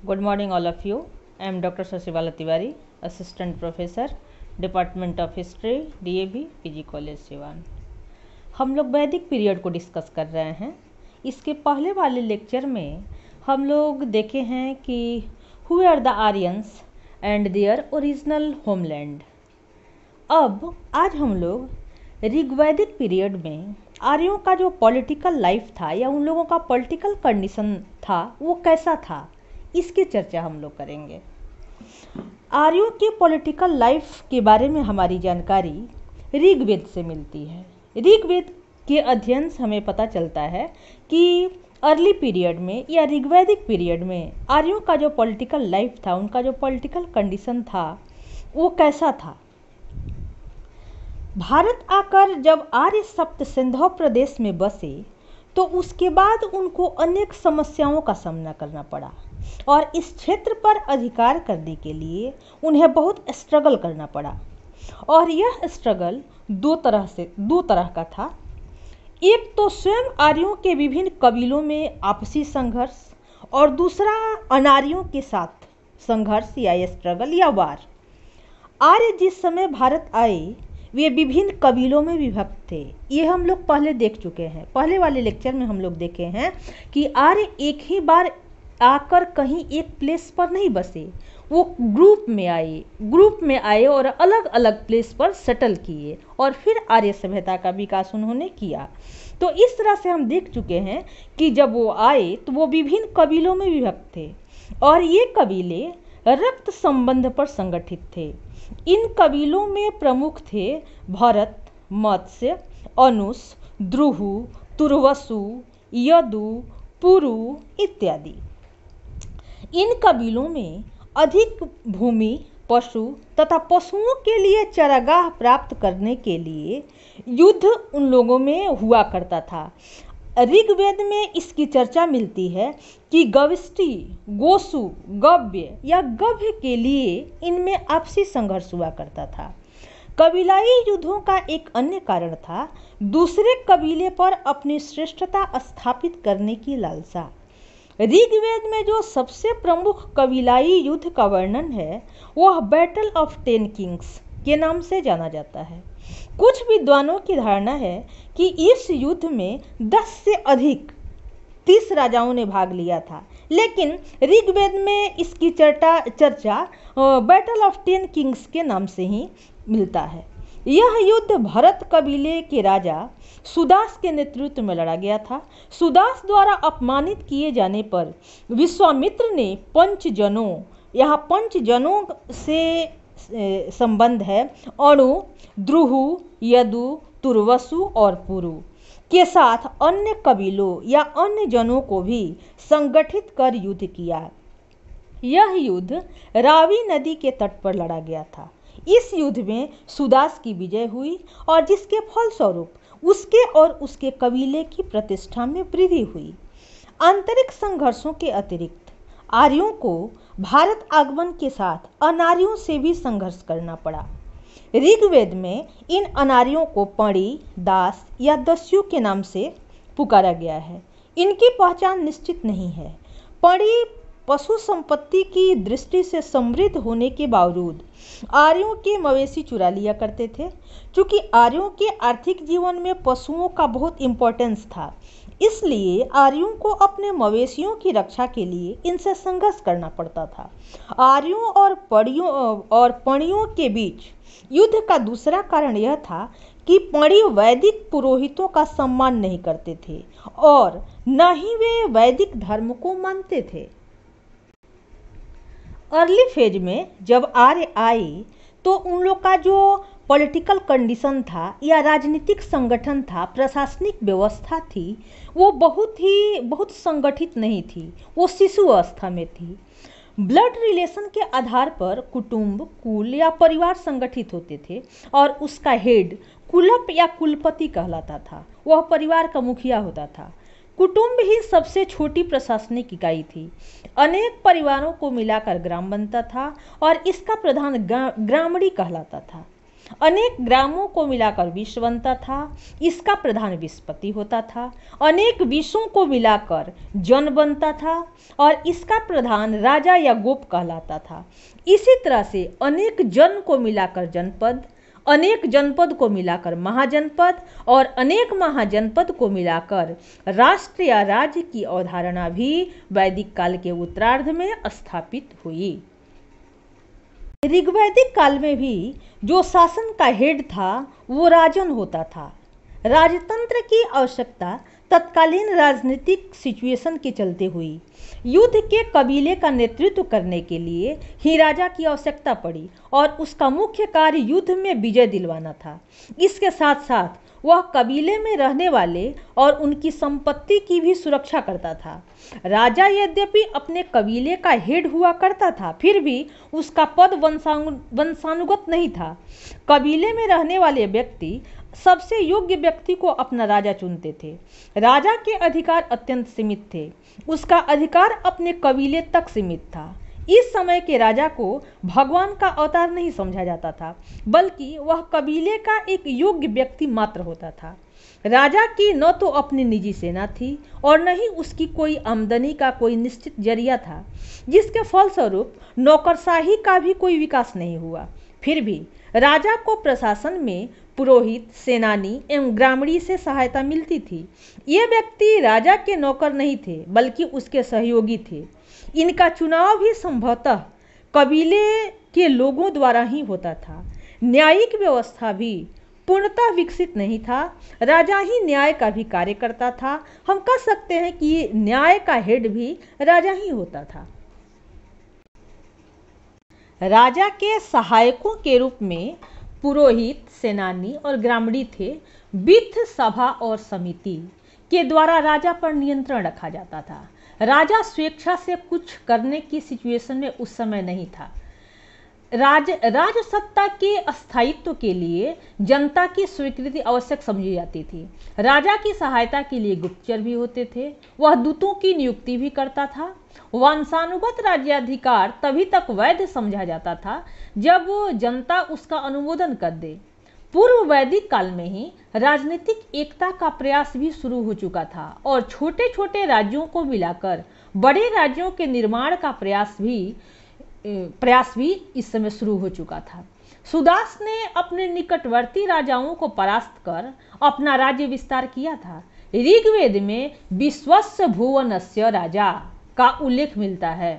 Good morning, all of you. I am Dr. Sasivala Tiwari, Assistant Professor, Department of History, DAV, PG College Siwan. हम लोग वैदिक period को discuss कर रहे हैं। इसके पहले वाले लेक्चर में हम लोग देखे हैं कि who are the Aryans and their original homeland. अब आज हम लोग ऋग्वैदिक पीरियड में आर्यों का जो पॉलिटिकल लाइफ था या उन लोगों का पॉलिटिकल कंडीशन था वो कैसा था, इसकी चर्चा हम लोग करेंगे। आर्यों के पॉलिटिकल लाइफ के बारे में हमारी जानकारी ऋग्वेद से मिलती है। ऋग्वेद के अध्ययन से हमें पता चलता है कि अर्ली पीरियड में या ऋग्वैदिक पीरियड में आर्यों का जो पॉलिटिकल लाइफ था, उनका जो पॉलिटिकल कंडीशन था वो कैसा था। भारत आकर जब आर्य सप्त सिंधु प्रदेश में बसे तो उसके बाद उनको अनेक समस्याओं का सामना करना पड़ा और इस क्षेत्र पर अधिकार करने के लिए उन्हें बहुत स्ट्रगल करना पड़ा। और यह स्ट्रगल दो तरह का था। एक तो स्वयं आर्यों के विभिन्न कबीलों में आपसी संघर्ष और दूसरा अनार्यों के साथ संघर्ष या स्ट्रगल या वार। आर्य जिस समय भारत आए वे विभिन्न कबीलों में विभक्त थे। ये हम लोग पहले देख चुके हैं। पहले वाले लेक्चर में हम लोग देखे हैं कि आर्य एक ही बार आकर कहीं एक प्लेस पर नहीं बसे, वो ग्रुप में आए और अलग अलग प्लेस पर सेटल किए और फिर आर्य सभ्यता का विकास उन्होंने किया। तो इस तरह से हम देख चुके हैं कि जब वो आए तो वो विभिन्न कबीलों में विभक्त थे और ये कबीले रक्त संबंध पर संगठित थे। इन कबीलों में प्रमुख थे भरत, मत्स्य, अनुस, द्रुहु, तुर्वसु, यदु, पुरु इत्यादि। इन कबीलों में अधिक भूमि, पशु तथा पशुओं के लिए चरागाह प्राप्त करने के लिए युद्ध उन लोगों में हुआ करता था। ऋग्वेद में इसकी चर्चा मिलती है कि गविष्टि, गोसु, गव्य या गव्य के लिए इनमें आपसी संघर्ष हुआ करता था। कबीलाई युद्धों का एक अन्य कारण था दूसरे कबीले पर अपनी श्रेष्ठता स्थापित करने की लालसा। ऋग्वेद में जो सबसे प्रमुख कबीलाई युद्ध का वर्णन है वह बैटल ऑफ 10 किंग्स के नाम से जाना जाता है। कुछ विद्वानों की धारणा है कि इस युद्ध में 10 से अधिक 30 राजाओं ने भाग लिया था, लेकिन ऋग्वेद में इसकी चर्चा बैटल ऑफ 10 किंग्स के नाम से ही मिलता है। यह युद्ध भरत कबीले के राजा सुदास के नेतृत्व में लड़ा गया था। सुदास द्वारा अपमानित किए जाने पर विश्वामित्र ने पंचजनों से संबंध है अणु, द्रुहु, यदु, तुर्वसु और पुरु के साथ अन्य कबीलों या अन्य जनों को भी संगठित कर युद्ध किया। यह युद्ध रावी नदी के तट पर लड़ा गया था। इस युद्ध में सुदास की विजय हुई और जिसके फलस्वरूप उसके और उसके कबीले की प्रतिष्ठा में वृद्धि हुई। आंतरिक संघर्षों के अतिरिक्त आर्यों को भारत आगमन के साथ अनार्यों से भी संघर्ष करना पड़ा। ऋग्वेद में इन अनार्यों को पणी, दास या दस्यु के नाम से पुकारा गया है। इनकी पहचान निश्चित नहीं है। पणी पशु संपत्ति की दृष्टि से समृद्ध होने के बावजूद आर्यों के मवेशी चुरा लिया करते थे। चूँकि आर्यों के आर्थिक जीवन में पशुओं का बहुत इम्पोर्टेंस था, इसलिए आर्यों को अपने मवेशियों की रक्षा के लिए इनसे संघर्ष करना पड़ता था। आर्यों और पणियों के बीच युद्ध का दूसरा कारण यह था कि पणी वैदिक पुरोहितों का सम्मान नहीं करते थे और न ही वे वैदिक धर्म को मानते थे। अर्ली फेज में जब आर्य आए तो उन लोग का जो पॉलिटिकल कंडीशन था या राजनीतिक संगठन था, प्रशासनिक व्यवस्था थी, वो बहुत संगठित नहीं थी। वो शिशु अवस्था में थी। ब्लड रिलेशन के आधार पर कुटुंब, कुल या परिवार संगठित होते थे और उसका हेड कुलप या कुलपति कहलाता था। वह परिवार का मुखिया होता था। कुटुंब ही सबसे छोटी प्रशासनिक इकाई थी। अनेक परिवारों को मिलाकर ग्राम बनता था और इसका प्रधान ग्रामणी कहलाता था। अनेक ग्रामों को मिलाकर विश्व बनता था, इसका प्रधान विश्वपति होता था। अनेक विश्वों को मिलाकर जन बनता था और इसका प्रधान राजा या गोप कहलाता था। इसी तरह से अनेक जन को मिलाकर जनपद, अनेक जनपद को मिलाकर महाजनपद और अनेक महाजनपद को मिलाकर राष्ट्र या राज्य की अवधारणा भी वैदिक काल के उत्तरार्ध में स्थापित हुई। ऋग्वैदिक काल में भी जो शासन का हेड था वो राजन होता था। राजतंत्र की आवश्यकता तत्कालीन राजनीतिक सिचुएशन के चलते हुई। युद्ध के कबीले का नेतृत्व करने के लिए ही राजा की आवश्यकता पड़ी और उसका मुख्य कार्य युद्ध में विजय दिलवाना था। इसके साथ साथ वह कबीले में रहने वाले और उनकी संपत्ति की भी सुरक्षा करता था। राजा यद्यपि अपने कबीले का हेड हुआ करता था, फिर भी उसका पद वंशानुगत नहीं था। कबीले में रहने वाले व्यक्ति सबसे योग्य व्यक्ति को अपना राजा चुनते थे। राजा के अधिकार अत्यंत सीमित थे, उसका अधिकार अपने कबीले तक सीमित था। इस समय के राजा को भगवान का अवतार नहीं समझा जाता था, बल्कि वह कबीले का एक योग्य व्यक्ति मात्र होता था। राजा की न तो अपनी निजी सेना थी और न ही उसकी कोई आमदनी का कोई निश्चित जरिया था, जिसके फलस्वरूप नौकरशाही का भी कोई विकास नहीं हुआ। फिर भी राजा को प्रशासन में पुरोहित, सेनानी एवं ग्रामीणी से सहायता मिलती थी। ये व्यक्ति राजा के नौकर नहीं थे, बल्कि उसके सहयोगी थे। इनका चुनाव भी संभवतः कबीले के लोगों द्वारा ही होता था। न्यायिक व्यवस्था भी पूर्णतः विकसित नहीं था, राजा ही न्याय का भी कार्य करता था। हम कह सकते हैं कि न्याय का हेड भी राजा ही होता था। राजा के सहायकों के रूप में पुरोहित, सेनानी और ग्रामीणी थे। वित्त, सभा और समिति के द्वारा राजा पर नियंत्रण रखा जाता था। राजा स्वेच्छा से कुछ करने की सिचुएशन में उस समय नहीं था। राजसत्ता के स्थायित्व के लिए जनता की स्वीकृति आवश्यक समझी जाती थी। राजा की सहायता के लिए गुप्तचर भी होते थे। वह दूतों की नियुक्ति भी करता था। वंशानुगत राज्याधिकार तभी तक वैध समझा जाता था जब जनता उसका अनुमोदन कर दे। पूर्व वैदिक काल में ही राजनीतिक एकता का प्रयास भी शुरू हो चुका था और छोटे छोटे राज्यों को मिलाकर बड़े राज्यों के निर्माण का प्रयास भी इस समय शुरू हो चुका था। सुदास ने अपने निकटवर्ती राजाओं को परास्त कर अपना राज्य विस्तार किया था। ऋग्वेद में विश्वस्य भुवनस्य राजा का उल्लेख मिलता है।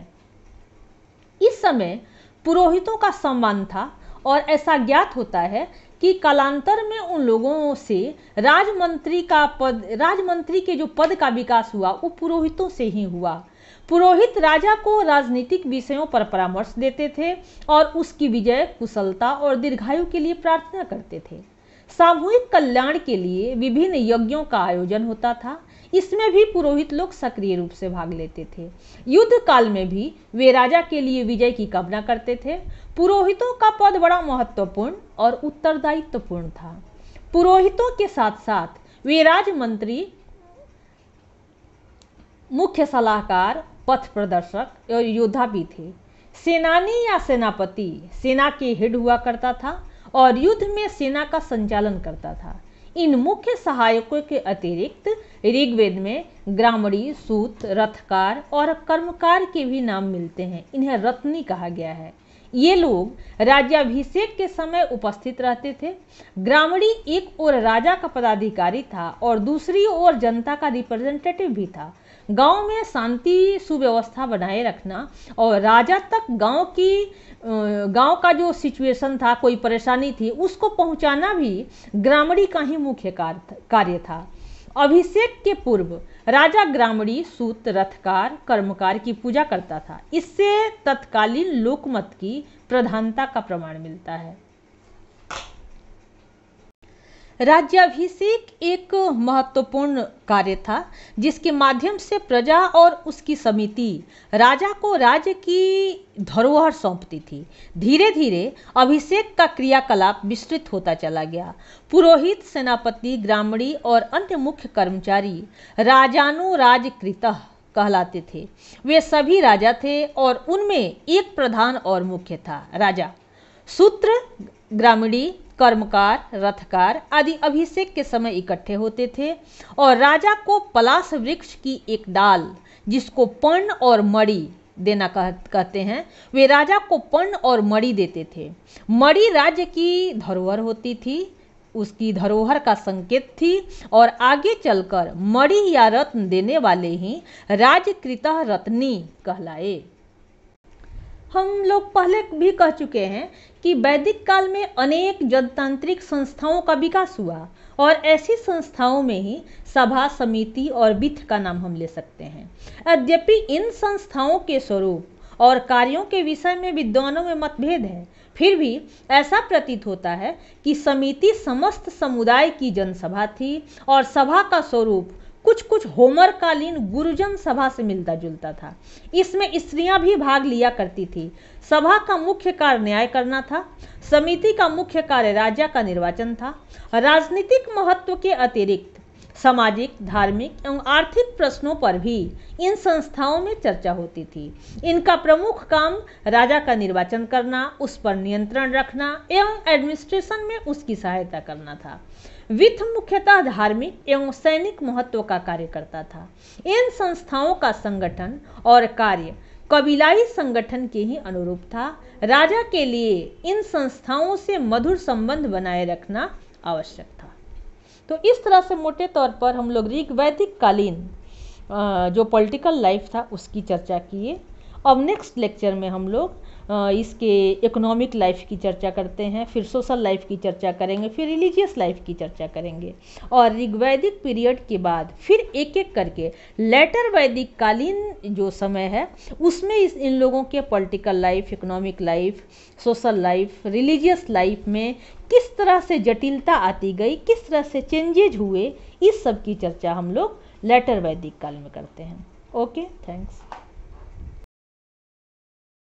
इस समय पुरोहितों का सम्मान था और ऐसा ज्ञात होता है कि कालांतर में उन लोगों से राजमंत्री के जो पद का विकास हुआ वो पुरोहितों से ही हुआ। पुरोहित राजा को राजनीतिक विषयों पर परामर्श देते थे और उसकी विजय, कुशलता और दीर्घायु के लिए प्रार्थना करते थे। सामूहिक कल्याण के लिए विभिन्न यज्ञों का आयोजन होता था। इसमें भी पुरोहित लोग सक्रिय रूप से भाग लेते थे। युद्ध काल में भी वे राजा के लिए विजय की कामना करते थे। पुरोहितों का पद बड़ा महत्वपूर्ण और उत्तरदायित्वपूर्ण था। पुरोहितों के साथ साथ वे राजमंत्री, मुख्य सलाहकार, पथ प्रदर्शक और योद्धा भी थे। सेनानी या सेनापति सेना के हेड हुआ करता था और युद्ध में सेना का संचालन करता था। इन मुख्य सहायकों के अतिरिक्त ऋग्वेद में ग्रामीणी, सूत, रथकार और कर्मकार के भी नाम मिलते हैं। इन्हें रत्नी कहा गया है। ये लोग राज्याभिषेक के समय उपस्थित रहते थे। ग्रामीणी एक ओर राजा का पदाधिकारी था और दूसरी ओर जनता का रिप्रेजेंटेटिव भी था। गांव में शांति सुव्यवस्था बनाए रखना और राजा तक गांव का जो सिचुएशन था, कोई परेशानी थी, उसको पहुंचाना भी ग्रामीणी का ही मुख्य कार्य था। अभिषेक के पूर्व राजा ग्रामीणी, सूत, रथकार, कर्मकार की पूजा करता था। इससे तत्कालीन लोकमत की प्रधानता का प्रमाण मिलता है। राज्याभिषेक एक महत्वपूर्ण कार्य था जिसके माध्यम से प्रजा और उसकी समिति राजा को राज्य की धरोहर सौंपती थी। धीरे धीरे अभिषेक का क्रियाकलाप विस्तृत होता चला गया। पुरोहित, सेनापति, ग्रामीणी और अन्य मुख्य कर्मचारी राजानुराजकृतः कहलाते थे। वे सभी राजा थे और उनमें एक प्रधान और मुख्य था, राजा। सूत्र ग्रामीणी, कर्मकार, रथकार आदि अभिषेक के समय इकट्ठे होते थे और राजा को पलाश वृक्ष की एक डाल, जिसको पर्ण और मणि देना कहते हैं, वे राजा को पर्ण और मणि देते थे। मणि राज्य की धरोहर होती थी, उसकी धरोहर का संकेत थी और आगे चलकर मणि या रत्न देने वाले ही राजकृतः रत्नी कहलाए। हम लोग पहले भी कह चुके हैं कि वैदिक काल में अनेक जनतांत्रिक संस्थाओं का विकास हुआ और ऐसी संस्थाओं में ही सभा, समिति और वित्त का नाम हम ले सकते हैं। यद्यपि इन संस्थाओं के स्वरूप और कार्यों के विषय में विद्वानों में मतभेद है, फिर भी ऐसा प्रतीत होता है कि समिति समस्त समुदाय की जनसभा थी और सभा का स्वरूप कुछ कुछ होमरकालीन गुरुजन सभा से मिलता जुलता था। इसमें स्त्रियां भी भाग लिया करती थी। सभा का मुख्य कार्य न्याय करना था। समिति का मुख्य कार्य राजा का निर्वाचन था। राजनीतिक महत्व के अतिरिक्त सामाजिक, धार्मिक एवं आर्थिक प्रश्नों पर भी इन संस्थाओं में चर्चा होती थी। इनका प्रमुख काम राजा का निर्वाचन करना, उस पर नियंत्रण रखना एवं एडमिनिस्ट्रेशन में उसकी सहायता करना था। वित्त मुख्यतः धार्मिक एवं सैनिक महत्व का कार्य करता था। इन संस्थाओं का संगठन और कार्य कबीलाई संगठन के ही अनुरूप था। राजा के लिए इन संस्थाओं से मधुर संबंध बनाए रखना आवश्यक था। तो इस तरह से मोटे तौर पर हम लोग ऋग्वैदिक कालीन जो पॉलिटिकल लाइफ था उसकी चर्चा किए। अब नेक्स्ट लेक्चर में हम लोग इसके इकोनॉमिक लाइफ की चर्चा करते हैं, फिर सोशल लाइफ की चर्चा करेंगे, फिर रिलीजियस लाइफ की चर्चा करेंगे और ऋग्वैदिक पीरियड के बाद फिर एक एक करके लेटर वैदिक कालीन जो समय है उसमें इन लोगों के political life, economic life, social life, religious life में किस तरह से जटिलता आती गई, किस तरह से चेंजेज हुए, इस सब की चर्चा हम लोग लेटर वैदिक काल में करते हैं। Okay, thanks.